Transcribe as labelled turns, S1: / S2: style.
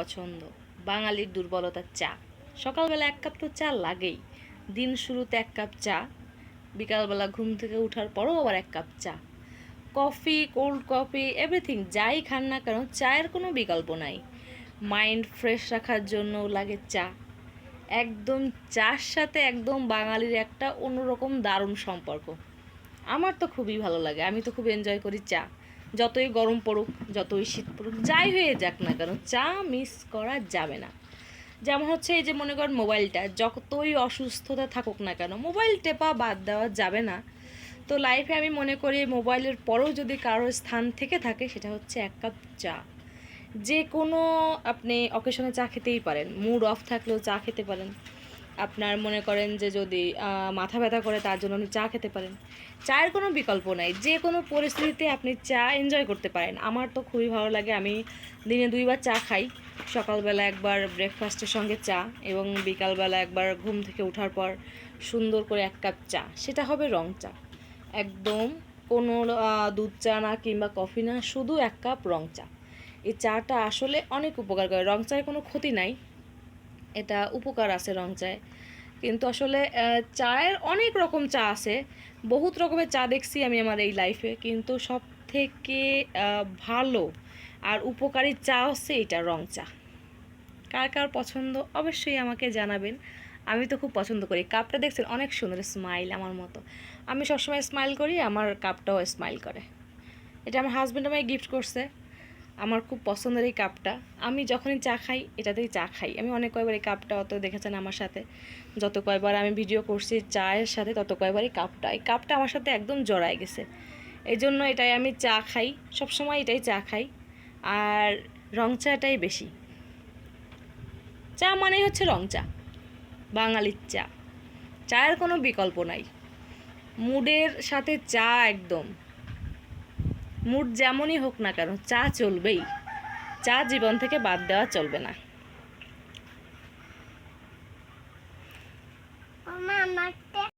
S1: পছন্দ, বাঙালির দুর্বলতা চা। সকালবেলা এক কাপ তো চা লাগেই। দিন শুরুতে এক কাপ চা, বিকালবেলা ঘুম থেকে ওঠার পরও আবার এক কাপ চা। কফি, কোল্ড কফি, এভরিথিং যাই খান না কেন চায়ের কোনো বিকল্প নাই। মাইন্ড ফ্রেশ রাখার জন্য লাগে চা। একদম চার সাথে একদম বাঙালির একটা অন্যরকম দারুণ সম্পর্ক। আমার তো খুবই ভালো লাগে, আমি তো খুব এনজয় করি চা। যতই গরম পড়ুক, যতই শীত পড়ুক, যাই হয়ে যাক না কেন চা মিস করা যাবে না। যেমন হচ্ছে এই যে মনে করেন মোবাইলটা, যতই অসুস্থতা থাকুক না কেন মোবাইল টেপা বাদ দেওয়া যাবে না। তো লাইফে আমি মনে করি মোবাইলের পরেও যদি কারো স্থান থেকে থাকে সেটা হচ্ছে এক কাপ চা। যে কোনো আপনি অকেশনে চা খেতেই পারেন, মুড অফ থাকলেও চা খেতে পারেন। আপনার মনে করেন যে যদি মাথা ব্যথা করে তার জন্য আপনি চা খেতে পারেন। চায়ের কোনো বিকল্প নাই, যে কোনো পরিস্থিতিতে আপনি চা এনজয় করতে পারেন। আমার তো খুবই ভালো লাগে, আমি দিনে 2বার চা খাই। সকালবেলা একবার ব্রেকফাস্টের সঙ্গে চা, এবং বিকালবেলা একবার ঘুম থেকে ওঠার পর সুন্দর করে এক কাপ চা, সেটা হবে রং চা। একদম কোনো দুধ চা না কিংবা কফি না, শুধু এক কাপ রং চা। এই চাটা আসলে অনেক উপকার করে। রং চায়ের কোনো ক্ষতি নাই, এটা উপকার আছে রং চায়। কিন্তু আসলে চায়ের অনেক রকম চা আছে, বহুত রকমের চা দেখছি আমি আমার এই লাইফে, কিন্তু সব থেকে ভালো আর উপকারী চা হচ্ছে এটা রং চা। কার কার পছন্দ অবশ্যই আমাকে জানাবেন। আমি তো খুব পছন্দ করি। কাপটা দেখছেন অনেক সুন্দর, স্মাইল আমার মতো। আমি সবসময় স্মাইল করি, আমার কাপটাও স্মাইল করে। এটা আমার হাজব্যান্ড আমায় গিফট করছে। আমার খুব পছন্দের এই কাপটা। আমি যখনই চা খাই এটাতেই চা খাই। আমি অনেক কয়বার এই কাপটা অত দেখেছেন আমার সাথে, যত কয়বার আমি ভিডিও করছি চায়ের সাথে তত কয়বার এই কাপটা আমার সাথে একদম জড়ায় গেছে। এই জন্য এটাই আমি চা খাই, সবসময় এটাই চা খাই। আর রং চাটাই বেশি। চা মানেই হচ্ছে রং চা, বাঙালির চা। চায়ের কোনো বিকল্প নাই। মুডের সাথে চা একদম, মুড যেমনই হোক না কেন চা চলবেই। চা জীবন থেকে বাদ দেওয়া চলবে না।